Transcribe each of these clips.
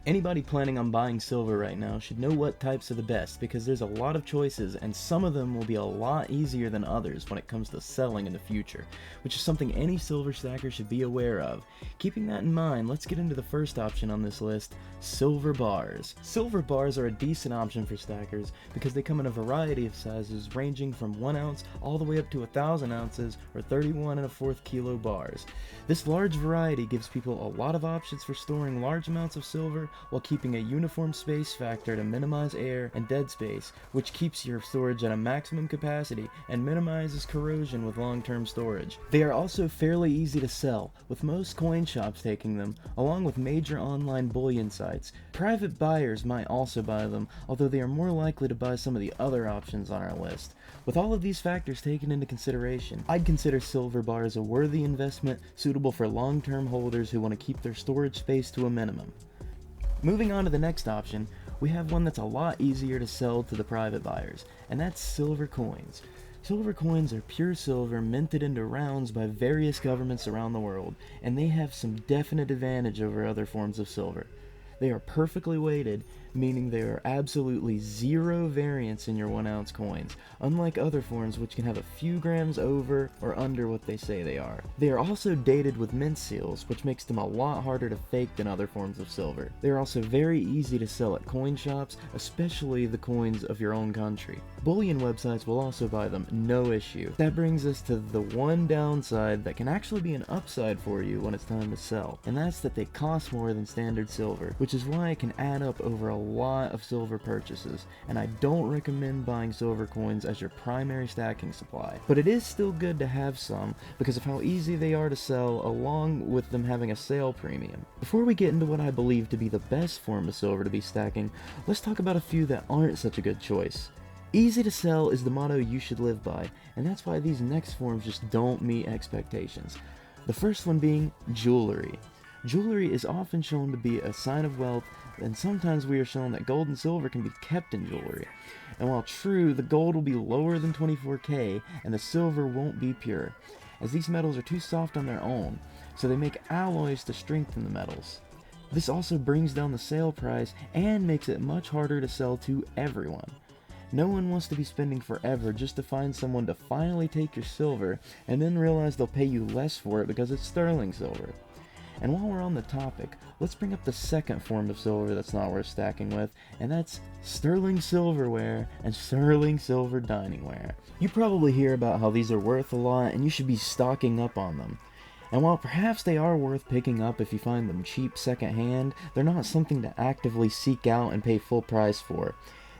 Anybody planning on buying silver right now should know what types are the best because there's a lot of choices and some of them will be a lot easier than others when it comes to selling in the future, which is something any silver stacker should be aware of. Keeping that in mind, let's get into the first option on this list, silver bars. Silver bars are a decent option for stackers because they come in a variety of sizes ranging from 1 ounce all the way up to 1,000 ounces or 31 and a fourth kilo bars. This large variety gives people a lot of options for storing large amounts of silver while keeping a uniform space factor to minimize air and dead space, which keeps your storage at a maximum capacity and minimizes corrosion with long-term storage. They are also fairly easy to sell, with most coin shops taking them, along with major online bullion sites. Private buyers might also buy them, although they are more likely to buy some of the other options on our list. With all of these factors taken into consideration, I'd consider silver bars a worthy investment suitable for long-term holders who want to keep their storage space to a minimum. Moving on to the next option, we have one that's a lot easier to sell to the private buyers, and that's silver coins. Silver coins are pure silver minted into rounds by various governments around the world, and they have some definite advantage over other forms of silver. They are perfectly weighted, meaning there are absolutely zero variance in your 1 ounce coins, unlike other forms which can have a few grams over or under what they say they are. They are also dated with mint seals, which makes them a lot harder to fake than other forms of silver. They are also very easy to sell at coin shops, especially the coins of your own country. Bullion websites will also buy them, no issue. That brings us to the one downside that can actually be an upside for you when it's time to sell, and that's that they cost more than standard silver, which is why it can add up over a lot of silver purchases, and I don't recommend buying silver coins as your primary stacking supply. But it is still good to have some because of how easy they are to sell, along with them having a sale premium. Before we get into what I believe to be the best form of silver to be stacking, let's talk about a few that aren't such a good choice. Easy to sell is the motto you should live by, and that's why these next forms just don't meet expectations. The first one being jewelry. Jewelry is often shown to be a sign of wealth, and sometimes we are shown that gold and silver can be kept in jewelry. And while true, the gold will be lower than 24K, and the silver won't be pure, as these metals are too soft on their own, so they make alloys to strengthen the metals. This also brings down the sale price and makes it much harder to sell to everyone. No one wants to be spending forever just to find someone to finally take your silver and then realize they'll pay you less for it because it's sterling silver. And while we're on the topic, let's bring up the second form of silver that's not worth stacking with, and that's sterling silverware and sterling silver diningware. You probably hear about how these are worth a lot and you should be stocking up on them. And while perhaps they are worth picking up if you find them cheap secondhand, they're not something to actively seek out and pay full price for.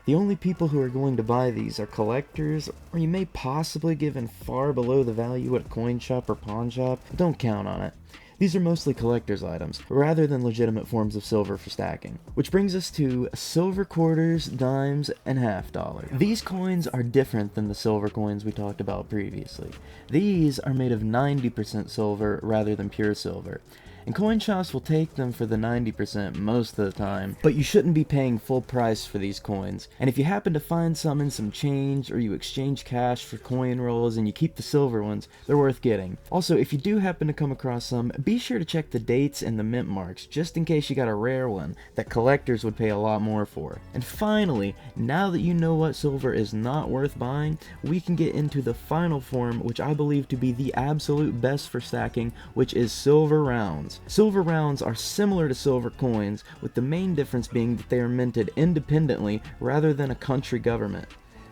The only people who are going to buy these are collectors, or you may possibly give in far below the value at a coin shop or pawn shop, but don't count on it. These are mostly collector's items, rather than legitimate forms of silver for stacking. Which brings us to silver quarters, dimes, and half dollar. These coins are different than the silver coins we talked about previously. These are made of 90% silver rather than pure silver. And coin shops will take them for the 90% most of the time, but you shouldn't be paying full price for these coins. And if you happen to find some in some change, or you exchange cash for coin rolls and you keep the silver ones, they're worth getting. Also, if you do happen to come across some, be sure to check the dates and the mint marks, just in case you got a rare one that collectors would pay a lot more for. And finally, now that you know what silver is not worth buying, we can get into the final form, which I believe to be the absolute best for stacking, which is silver rounds. Silver rounds are similar to silver coins, with the main difference being that they are minted independently rather than a country government.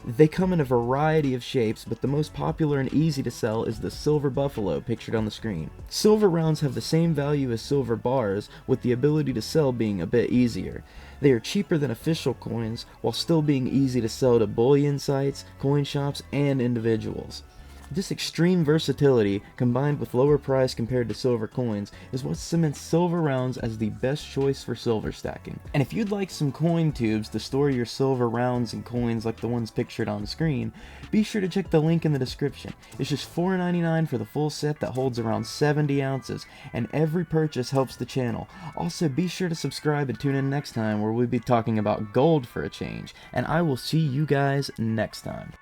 They come in a variety of shapes, but the most popular and easy to sell is the silver buffalo pictured on the screen. Silver rounds have the same value as silver bars, with the ability to sell being a bit easier. They are cheaper than official coins, while still being easy to sell to bullion sites, coin shops, and individuals. This extreme versatility, combined with lower price compared to silver coins, is what cements silver rounds as the best choice for silver stacking. And if you'd like some coin tubes to store your silver rounds and coins like the ones pictured on screen, be sure to check the link in the description. It's just $4.99 for the full set that holds around 70 ounces, and every purchase helps the channel. Also, be sure to subscribe and tune in next time where we'll be talking about gold for a change, and I will see you guys next time.